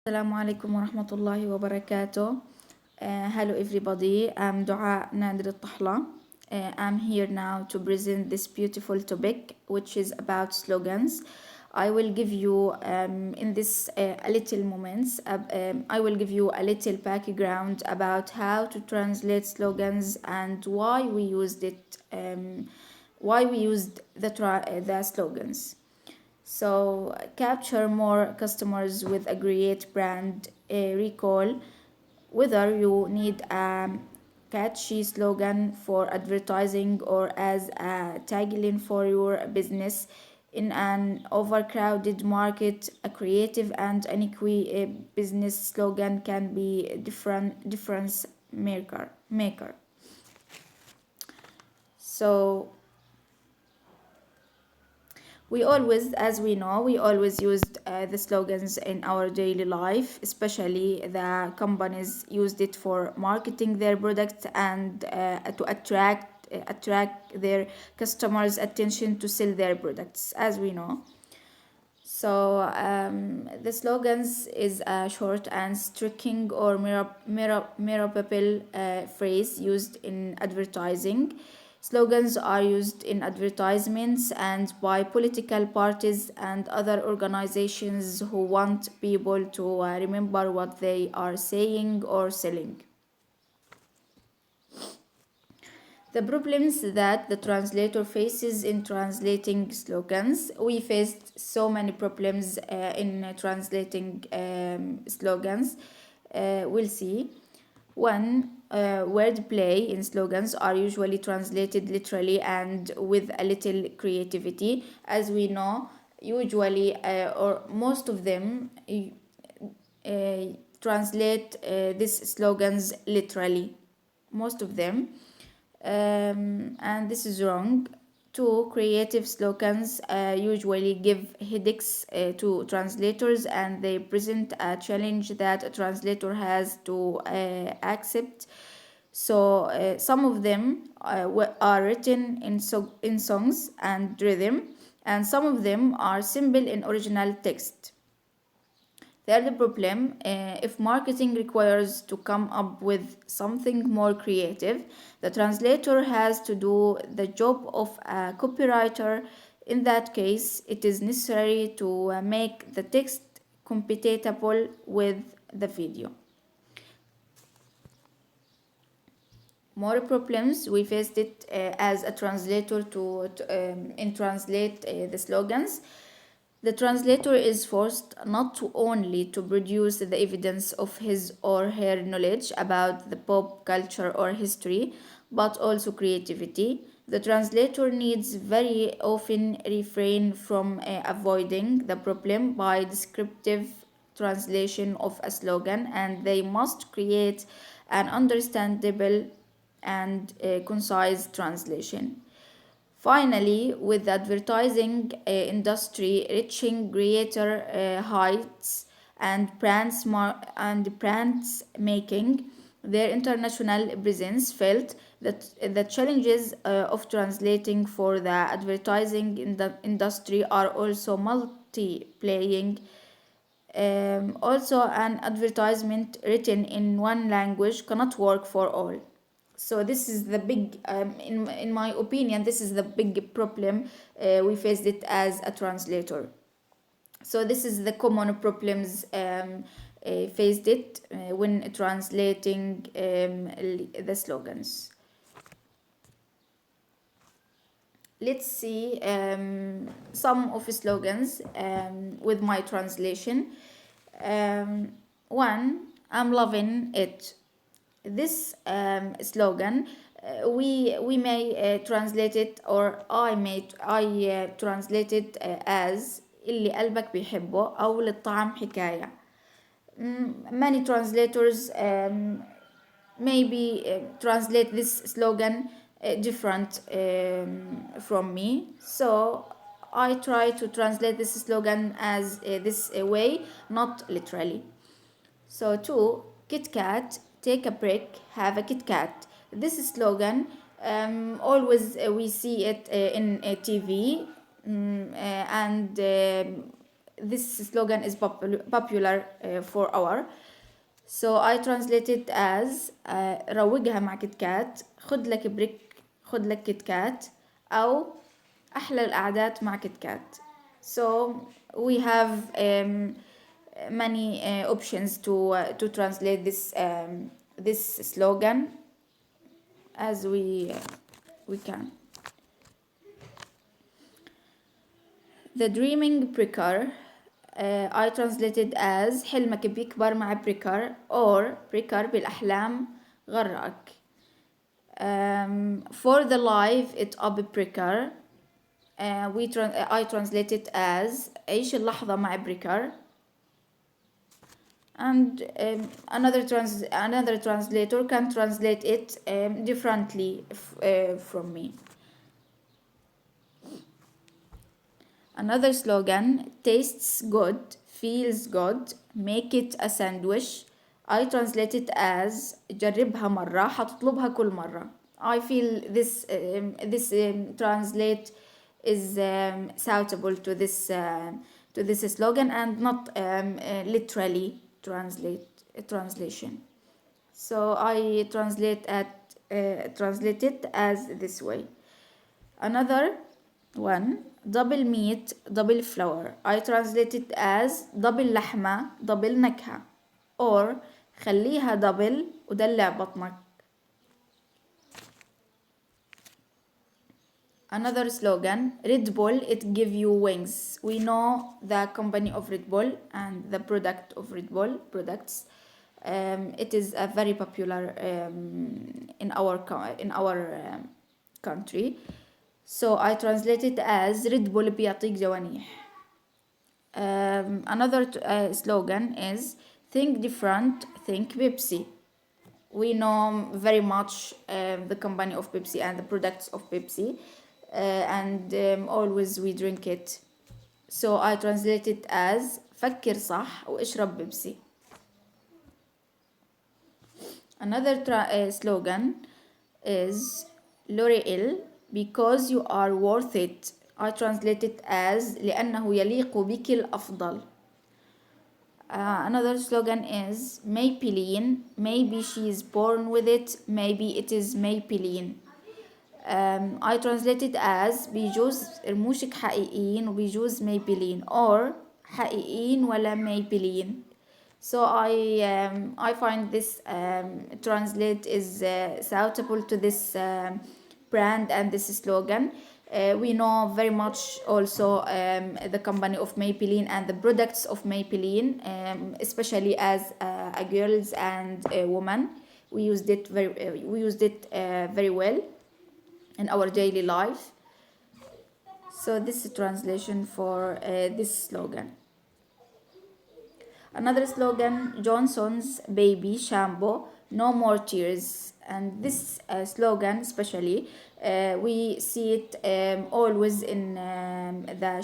Assalamu alaikum wa rahmatullahi wa barakatuh. Hello everybody, I'm Dua Nadir الطحلة. I'm here now to present this beautiful topic which is about slogans. I will give you in this a little moments I will give you a little background about how to translate slogans and why we used the slogans. So capture more customers with a great brand recall. Whether you need a catchy slogan for advertising or as a tagline for your business in an overcrowded market, a creative and unique business slogan can be a difference maker. So as we know, we always used the slogans in our daily life, especially the companies used it for marketing their products and to attract their customers' attention to sell their products, as we know. So the slogans is a short and striking or memorable phrase used in advertising. Slogans are used in advertisements and by political parties and other organizations who want people to remember what they are saying or selling. The problems that the translator faces in translating slogans. We faced so many problems in translating slogans. We'll see. One, wordplay in slogans are usually translated literally and with a little creativity. As we know, usually or most of them uh, translate these slogans literally. Most of them. And this is wrong. Two, creative slogans usually give headaches to translators and they present a challenge that a translator has to accept. So some of them are written in songs and rhythm, and some of them are simple in original text. Third problem, if marketing requires to come up with something more creative, the translator has to do the job of a copywriter. In that case, it is necessary to make the text compatible with the video. More problems we faced it as a translator in translate the slogans. The translator is forced not to only to produce the evidence of his or her knowledge about the pop culture or history, but also creativity. The translator needs very often refrain from avoiding the problem by descriptive translation of a slogan, and they must create an understandable and concise translation. Finally, with the advertising industry reaching greater heights and brands making their international presence felt that the challenges of translating for the advertising in the industry are also multiplying. Also, an advertisement written in one language cannot work for all. So this is the big, in my opinion, this is the big problem we faced it as a translator. So this is the common problems faced it when translating the slogans. Let's see some of the slogans with my translation. One, I'm loving it. This slogan we may translate it, or I translate it as اللي قلبك بيحبه أو للطعم حكاية. Many translators maybe translate this slogan different from me, so I try to translate this slogan as this way, not literally. So two, Kit Kat, take a break, have a Kit Kat. This slogan always we see it in TV, and this slogan is popular for our. So I translate it as روجها مع كيت كات، خد لك بريك، خد لك كيت كات، أو أحلى القعدات مع كيت كات. So we have many options to translate this slogan as we can. The dreaming pricker, I translated as حلمك بيكبر مع بريكر or بريكر بالأحلام غرقك. For the life it up بريكر, I translated as عيش اللحظة مع بريكر. And another translator can translate it differently from me. Another slogan, tastes good, feels good, make it a sandwich. I translate it as جربها مرة حتطلبها كل مرة. I feel this translate is suitable to this slogan and not literally translation. So I translate it as this way. Another one, double meat, double flour. I translate it as double لحمة, double نكهة. Or خليها double ودلع بطنك. Another slogan, Red Bull, it give you wings. We know the company of Red Bull and the product of Red Bull products. It is a very popular in our country. So I translate it as Red Bull بيعطيك جوانيح. Another slogan is think different, think Pepsi. We know very much the company of Pepsi and the products of Pepsi, and always we drink it. So I translate it as فكر صح واشرب بيبسي. Another slogan is L'Oreal, because you are worth it. I translate it as لأنه يليق بك الأفضل. Another slogan is Maybelline, maybe she is born with it, maybe it is Maybelline. I translate it as بيجوز رموشك حقيقيين وبيجوز Maybelline or حقيقيين ولا Maybelline. So I find this translate is suitable to this brand and this slogan. We know very much also the company of Maybelline and the products of Maybelline, especially as a girls and a woman. We used it very well in our daily life. So this is translation for this slogan. Another slogan, Johnson's Baby Shampoo, no more tears. And this slogan especially, we see it always in the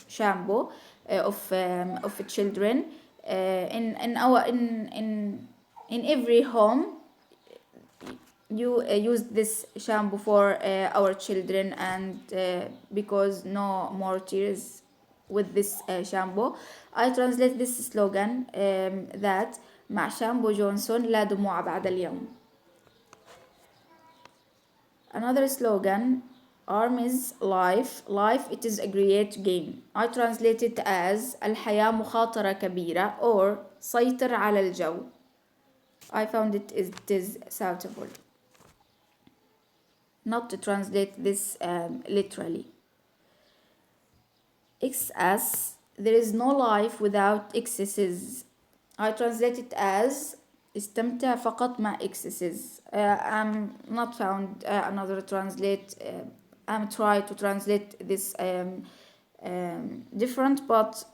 shampoo of children. In every home, you use this shampoo for our children, and because no more tears with this shampoo. I translate this slogan that مع شامبو جونسون لا دموع بعد اليوم. Another slogan, Army's life it is a great game. I translate it as الحياة مخاطرة كبيرة or سيطر على الجو. I found it is suitable. Not to translate this literally. XS, there is no life without excesses. I translate it as استمتع فقط مع excesses. I'm not found another translate. I'm trying to translate this different, but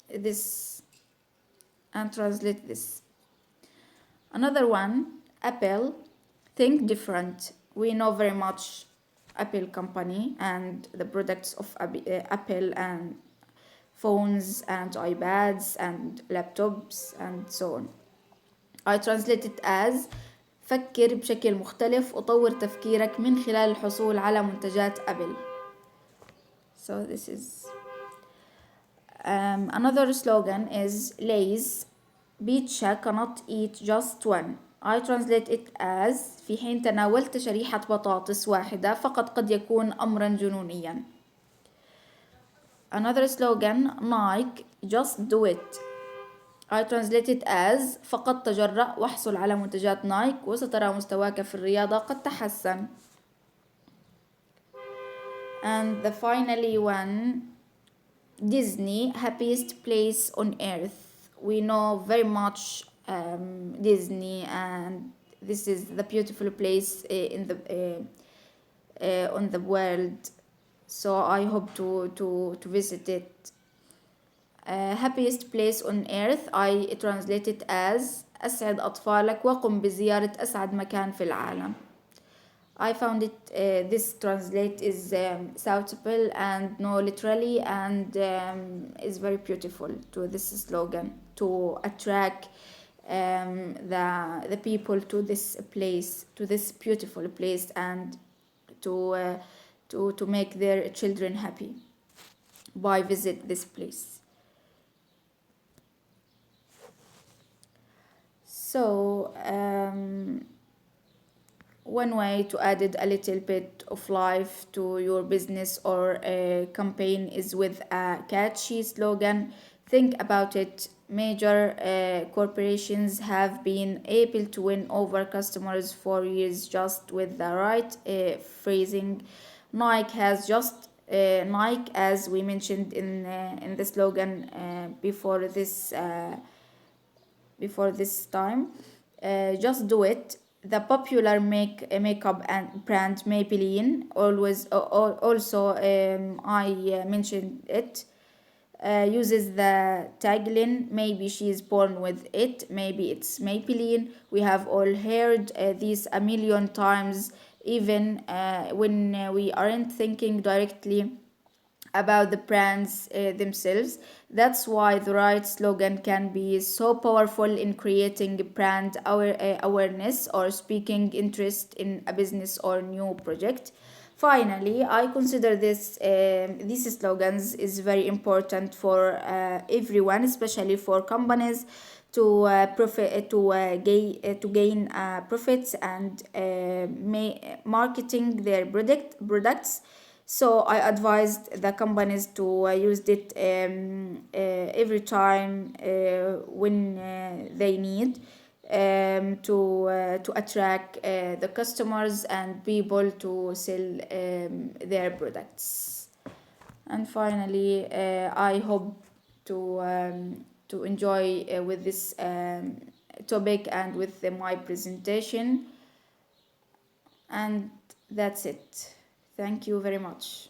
this and translate this. Another one, Apple, think different. We know very much Apple company and the products of Apple and phones and iPads and laptops and so on. I translate it as فكر بشكل مختلف وطور تفكيرك من خلال الحصول على منتجات أبل. So this is Another slogan is Lay's Beach cannot eat just one. I translate it as في حين تناولت شريحة بطاطس واحدة فقد قد يكون أمرا جنونيا. Another slogan Nike just do it. I translate it as فقط تجرأ واحصل على منتجات نايك وسترى مستواك في الرياضة قد تحسن. And the finally one Disney happiest place on earth. We know very much Disney, and this is the beautiful place in the on the world. So I hope to visit it. Happiest place on earth I translate it as أسعد أطفالك وقم بزيارة أسعد مكان في العالم. I found it this translate is suitable and no literally and is very beautiful to this slogan to attract the people to this beautiful place and to make their children happy by visit this place. So one way to add a little bit of life to your business or a campaign is with a catchy slogan. Think about it. Major corporations have been able to win over customers for years just with the right phrasing. Nike has just Nike, as we mentioned in the slogan before this time. Just do it. The popular makeup and brand Maybelline also I mentioned it uses the tagline maybe she is born with it, maybe it's Maybelline. We have all heard this a million times even when we aren't thinking directly about the brands themselves. That's why the right slogan can be so powerful in creating brand awareness or speaking interest in a business or new project. Finally, I consider these slogans is very important for everyone, especially for companies to gain profits and marketing their products. So I advised the companies to use it every time when they need to attract the customers and people to sell their products. And finally, I hope to enjoy with this topic and with my presentation. And that's it. Thank you very much.